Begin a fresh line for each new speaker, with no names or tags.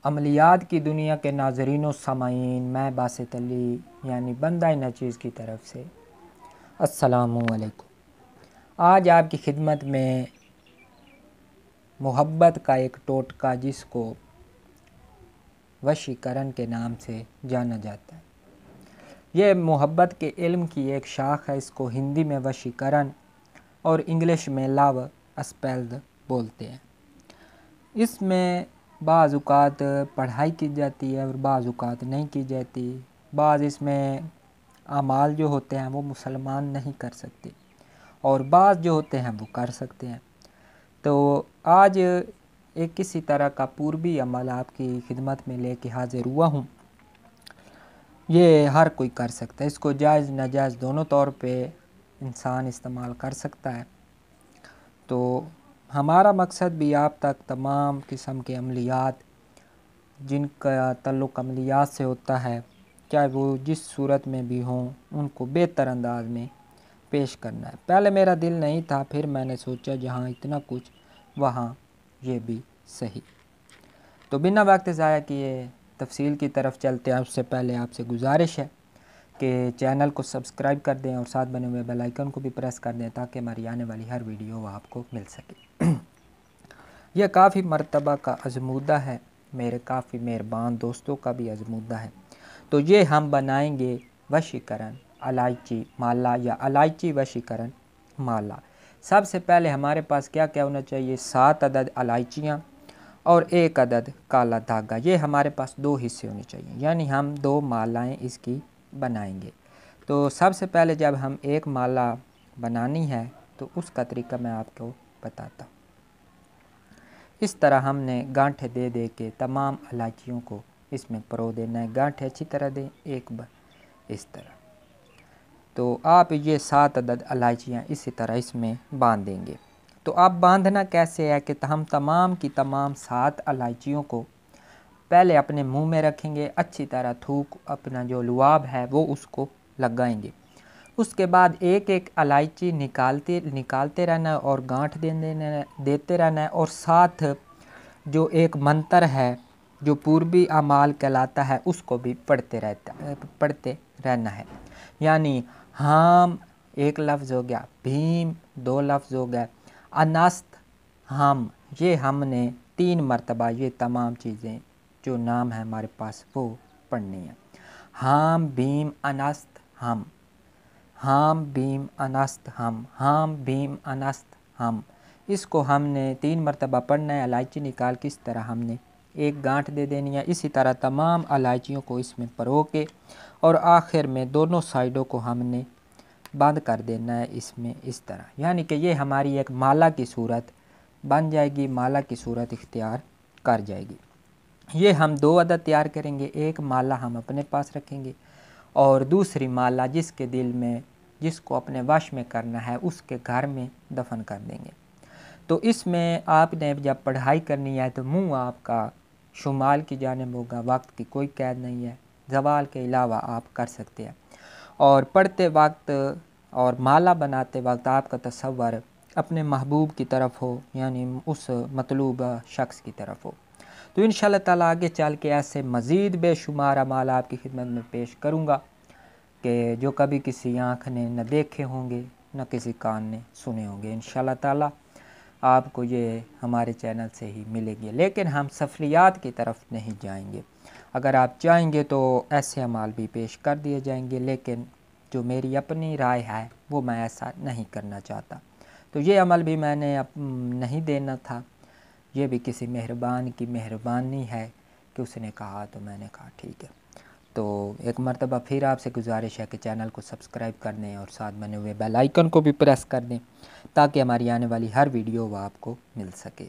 عملیات کی دنیا کے ناظرین و سامعین، میں باسط علی یعنی بندہ نچیز کی طرف سے السلام علیکم۔ آج آپ کی خدمت میں محبت کا ایک ٹوٹکا جس کو وشیکرن کے نام سے جانا جاتا ہے، یہ محبت کے علم کی ایک شاخ ہے۔ اس کو ہندی میں وشیکرن اور انگلش میں لو اسپیلز بولتے ہیں۔ اس میں بعض اوقات پڑھائی کی جاتی ہے اور بعض اوقات نہیں کی جاتی۔ بعض اس میں اعمال جو ہوتے ہیں وہ مسلمان نہیں کر سکتے اور بعض جو ہوتے ہیں وہ کر سکتے ہیں۔ تو آج ایک کسی طرح کا پوربی عمل آپ کی خدمت میں لے کے حاضر ہوا ہوں۔ یہ ہر کوئی کر سکتا ہے، اس کو جائز ناجائز دونوں طور پہ انسان استعمال کر سکتا ہے۔ تو ہمارا مقصد بھی آپ تک تمام قسم کے عملیات جن کا تعلق عملیات سے ہوتا ہے، چاہے وہ جس صورت میں بھی ہوں، ان کو بہتر انداز میں پیش کرنا ہے۔ پہلے میرا دل نہیں تھا، پھر میں نے سوچا جہاں اتنا کچھ وہاں یہ بھی صحیح۔ تو بنا وقت ضائع کیے تفصیل کی طرف چلتے ہیں۔ اس سے پہلے آپ سے گزارش ہے کہ چینل کو سبسکرائب کر دیں اور ساتھ بنے ہوئے بیل آئیکن کو بھی پریس کر دیں تاکہ ہماری آنے والی ہر ویڈیو آپ کو مل سکے۔ یہ کافی مرتبہ کا آزمودہ ہے، میرے کافی مہربان دوستوں کا بھی آزمودہ ہے۔ تو یہ ہم بنائیں گے وشیکرن الائچی مالا یا الائچی وشیکرن مالا۔ سب سے پہلے ہمارے پاس کیا کیا ہونا چاہیے؟ 7 عدد الائچیاں اور 1 عدد کالا دھاگا۔ یہ ہمارے پاس 2 حصے ہونے چاہیے، یعنی ہم 2 مالائیں اس کی بنائیں گے۔ تو سب سے پہلے جب ہم ایک مالا بنانی ہے تو اس کا طریقہ میں آپ کو بتاتا ہوں۔ اس طرح ہم نے گانٹھے دے دے کے تمام الائچیوں کو اس میں پرو دینا ہے۔ گانٹھے اچھی طرح دیں، ایک بار اس طرح۔ تو آپ یہ 7 عدد الائچیاں اسی طرح اس میں باندھ دیں گے۔ تو اب باندھنا کیسے ہے کہ ہم تمام کی تمام 7 الائچیوں کو پہلے اپنے منہ میں رکھیں گے، اچھی طرح تھوک اپنا جو لعاب ہے وہ اس کو لگائیں گے۔ اس کے بعد ایک ایک الائچی نکالتے رہنا ہے اور گانٹھ دیتے رہنا ہے، اور ساتھ جو ایک منتر ہے جو پوربی اعمال کہلاتا ہے اس کو بھی پڑھتے رہنا ہے۔ یعنی ہام ایک لفظ ہو گیا، بھیم 2 لفظ ہو گئے، انست ہم، یہ ہم نے 3 مرتبہ یہ تمام چیزیں جو نام ہے ہمارے پاس وہ پڑھنی ہیں۔ ہام بھیم انست ہم، ہام بھیم انست ہم، ہام بھیم انست ہم۔ اس کو ہم نے 3 مرتبہ پڑھنا ہے۔ الائچی نکال کے اس طرح ہم نے ایک گانٹھ دے دینی ہے۔ اسی طرح تمام الائچیوں کو اس میں پرو کے اور آخر میں دونوں سائیڈوں کو ہم نے بند کر دینا ہے اس میں اس طرح، یعنی کہ یہ ہماری ایک مالا کی صورت بن جائے گی، مالا کی صورت اختیار کر جائے گی۔ یہ ہم 2 عدد تیار کریں گے، ایک مالا ہم اپنے پاس رکھیں گے اور دوسری مالا جس کے دل میں جس کو اپنے وش میں کرنا ہے اس کے گھر میں دفن کر دیں گے۔ تو اس میں آپ نے جب پڑھائی کرنی ہے تو منہ آپ کا شمال کی جانب ہوگا، وقت کی کوئی قید نہیں ہے، زوال کے علاوہ آپ کر سکتے ہیں۔ اور پڑھتے وقت اور مالا بناتے وقت آپ کا تصور اپنے محبوب کی طرف ہو، یعنی اس مطلوبہ شخص کی طرف ہو۔ تو انشاءاللہ تعالیٰ آگے چل کے ایسے مزید بے شمار اعمال آپ کی خدمت میں پیش کروں گا کہ جو کبھی کسی آنکھ نے نہ دیکھے ہوں گے نہ کسی کان نے سنے ہوں گے۔ انشاءاللہ تعالیٰ آپ کو یہ ہمارے چینل سے ہی ملے گی، لیکن ہم سفلیات کی طرف نہیں جائیں گے۔ اگر آپ چاہیں گے تو ایسے اعمال بھی پیش کر دیے جائیں گے، لیکن جو میری اپنی رائے ہے وہ میں ایسا نہیں کرنا چاہتا۔ تو یہ عمل بھی میں نے نہیں دینا تھا، یہ بھی کسی مہربان کی مہربانی ہے کہ اس نے کہا تو میں نے کہا ٹھیک ہے۔ تو ایک مرتبہ پھر آپ سے گزارش ہے کہ چینل کو سبسکرائب کر دیں اور ساتھ بنے ہوئے بیل آئیکن کو بھی پریس کر دیں تاکہ ہماری آنے والی ہر ویڈیو وہ آپ کو مل سکے۔